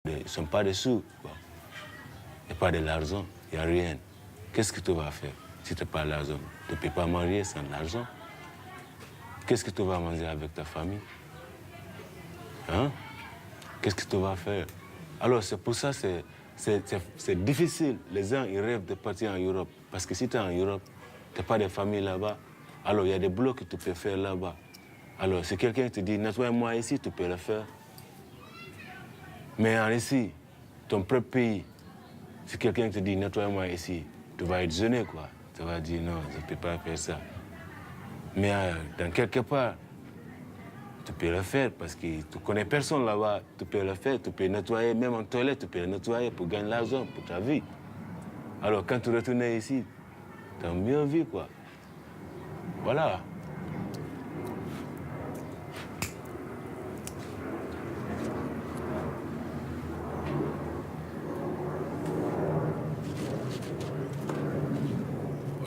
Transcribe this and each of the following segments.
Ils ne sont pas des sous. Il n'y a pas de l'argent, il n'y a rien. Qu'est-ce que tu vas faire si tu n'as pas l'argent? Tu ne peux pas marier sans l'argent. Qu'est-ce que tu vas manger avec ta famille? Hein? Qu'est-ce que tu vas faire? Alors c'est pour ça que c'est difficile. Les gens ils rêvent de partir en Europe. Parce que si tu es en Europe, tu n'as pas de famille là-bas. Alors il y a des boulots que tu peux faire là-bas. Alors si quelqu'un te dit nettoie-moi ici, tu peux le faire. Mais en ici, ton propre pays, si quelqu'un te dit nettoie-moi ici, tu vas être gêné quoi. Tu vas dire non, je ne peux pas faire ça. Mais dans quelque part, tu peux le faire parce que tu ne connais personne là-bas. Tu peux le faire, tu peux nettoyer, même en toilette, tu peux le nettoyer pour gagner l'argent pour ta vie. Alors quand tu retournes ici, tu as mieux vie quoi. Voilà.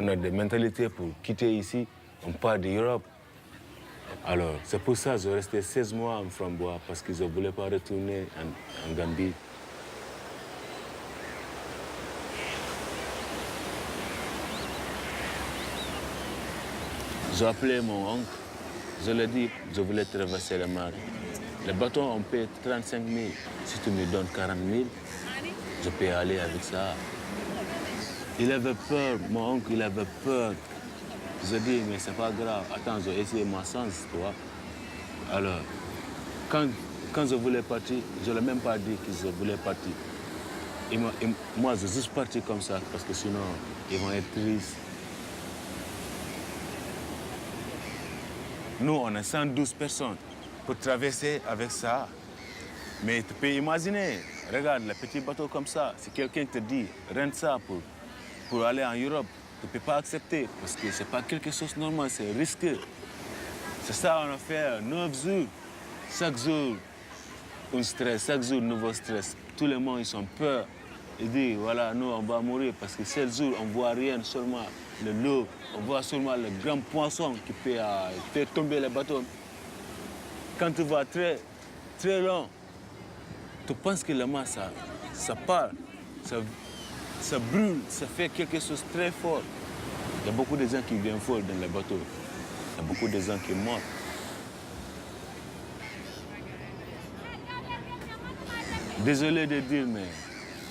On a des mentalités pour quitter ici, on part d'Europe. Alors, c'est pour ça que je restais 16 mois en Framboise, parce que je ne voulais pas retourner en Gambie. J'ai appelé mon oncle, je lui ai dit je voulais traverser la mer. Le bateau, on paie 35 000. Si tu me donnes 40 000, je peux aller avec ça. Il avait peur, mon oncle, il avait peur. Je dis, mais c'est pas grave, attends, je vais essayer ma chance, toi. Alors, quand je voulais partir, je ne l'ai même pas dit que je voulais partir. Moi, je suis juste parti comme ça, parce que sinon, ils vont être tristes. Nous, on est 112 personnes pour traverser avec ça. Mais tu peux imaginer, regarde, le petit bateau comme ça, si quelqu'un te dit, rente ça pour aller en Europe, tu ne peux pas accepter, parce que ce n'est pas quelque chose de normal, c'est risqué. C'est ça, on a fait 9 jours. Chaque jour, un stress, chaque jour, nouveau stress. Tout le monde, ils ont peur. Ils disent, voilà, nous, on va mourir, parce que 7 jours, on ne voit rien, seulement le l'eau. On voit seulement le grand poisson qui peut faire tomber le bateau. Quand tu vas très, très loin, tu penses que le mât, ça part, ça brûle, ça fait quelque chose de très fort. Il y a beaucoup de gens qui viennent fort dans le bateau. Il y a beaucoup de gens qui meurent. Désolé de dire, mais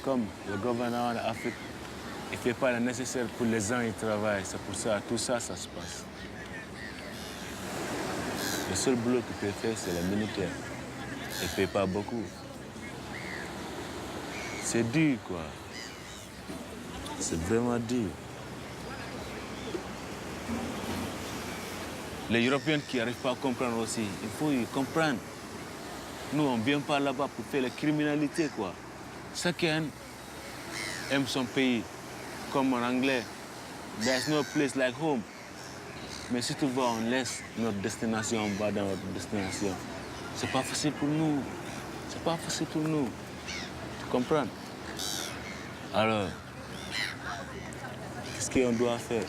comme le gouvernement d'Afrique ne fait pas le nécessaire pour les gens qui travaillent, c'est pour ça, tout ça, ça se passe. Le seul boulot qu'il peut faire, c'est le militaire. Il ne paye pas beaucoup. C'est dur, quoi. C'est vraiment dur. Les Européens qui n'arrivent pas à comprendre aussi, il faut y comprendre. Nous, on ne vient pas là-bas pour faire la criminalité, quoi. Chacun aime son pays, comme en anglais. There's no place like home. Mais si tu vas, on laisse notre destination, on va dans notre destination. C'est pas facile pour nous. C'est pas facile pour nous. Tu comprends? Alors, qu'est-ce qu'on doit faire?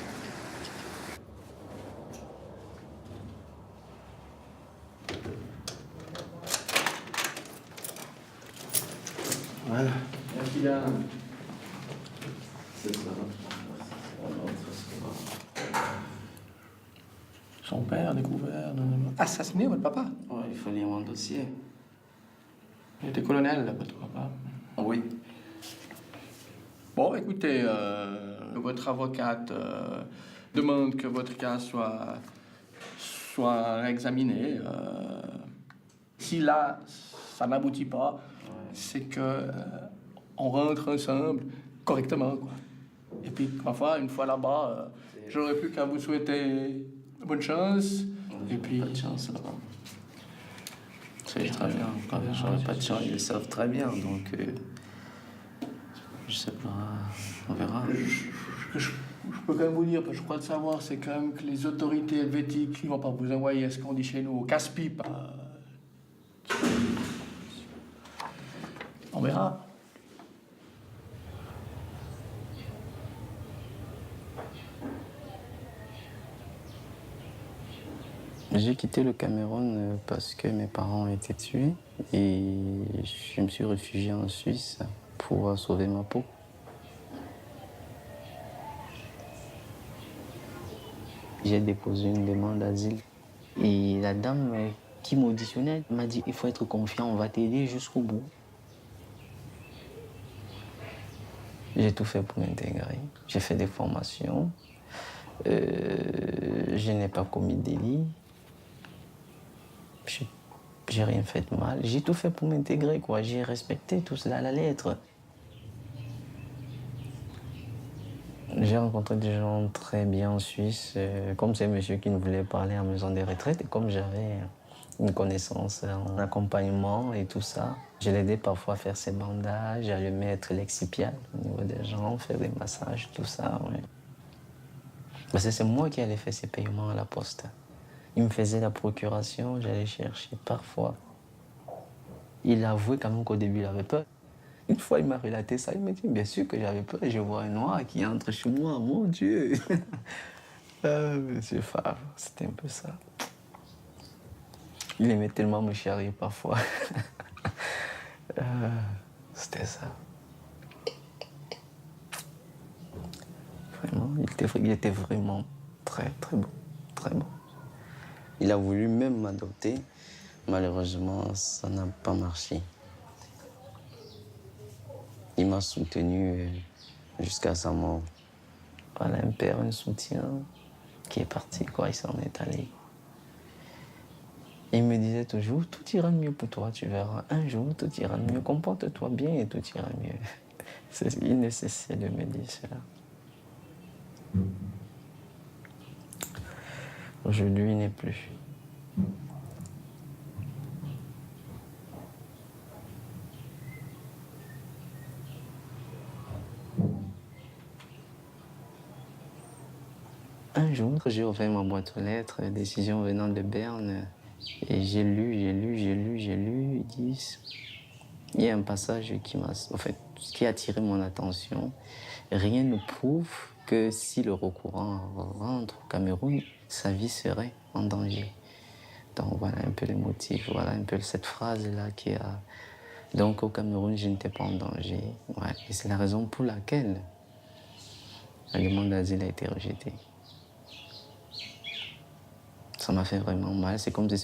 Voilà. Merci là. C'est ça. Son père découvert, assassiné votre papa. Ouais, il fallait mon dossier. Il était colonel, votre papa. Oui. Bon, écoutez, votre avocate demande que votre cas soit examiné. Si là, ça n'aboutit pas, c'est que on rentre ensemble correctement, quoi. Et puis, ma foi, une fois là-bas, j'aurais plus qu'à vous souhaiter bonne chance. Et puis, Pas de chance là-bas. C'est très bien. J'aurais pas de chance, ils le savent très bien, donc je sais pas, on verra. je peux quand même vous dire, parce que je crois de savoir, c'est quand même que les autorités helvétiques ne vont pas vous envoyer ce qu'on dit chez nous au casse-pipe. On verra. J'ai quitté le Cameroun parce que mes parents ont été tués et je me suis réfugié en Suisse pour sauver ma peau. J'ai déposé une demande d'asile et la dame qui m'auditionnait m'a dit il faut être confiant, on va t'aider jusqu'au bout. J'ai tout fait pour m'intégrer. J'ai fait des formations. Je n'ai pas commis de délit. J'ai rien fait de mal. J'ai tout fait pour m'intégrer, quoi. J'ai respecté tout cela à la lettre. J'ai rencontré des gens très bien en Suisse, comme ces messieurs qui nous voulaient parler en maison des retraites. Et comme j'avais une connaissance en accompagnement et tout ça, je l'aidais parfois à faire ses bandages, à lui mettre l'excipial au niveau des jambes, faire des massages, tout ça. Ouais. Parce que c'est moi qui allais faire ses paiements à la poste. Il me faisait la procuration, j'allais chercher parfois. Il avouait quand même qu'au début, il avait peur. Une fois, il m'a relaté ça, il m'a dit, bien sûr que j'avais peur, je vois un noir qui entre chez moi, mon Dieu. Ah, monsieur Favre, c'était un peu ça. Il aimait tellement me charrier parfois. C'était ça. Vraiment, il était vraiment très, très bon, très bon. Il a voulu même m'adopter. Malheureusement, ça n'a pas marché. Il m'a soutenu jusqu'à sa mort. Voilà un père, un soutien qui est parti, quoi, il s'en est allé. Il me disait toujours, tout ira mieux pour toi, tu verras. Un jour, tout ira mieux, comporte-toi bien et tout ira mieux. Il ne cessait de me dire cela. Aujourd'hui, il n'est plus. Un jour, j'ai ouvert ma boîte aux lettres, décision venant de Berne, et j'ai lu, ils disent... Il y a un passage qui a attiré mon attention. Rien ne prouve que si le recourant rentre au Cameroun, sa vie serait en danger. Donc voilà un peu les motifs, voilà un peu cette phrase-là qui a... Donc au Cameroun, je n'étais pas en danger. Ouais. Et c'est la raison pour laquelle la demande d'asile a été rejetée. Ça m'a fait vraiment mal. C'est comme si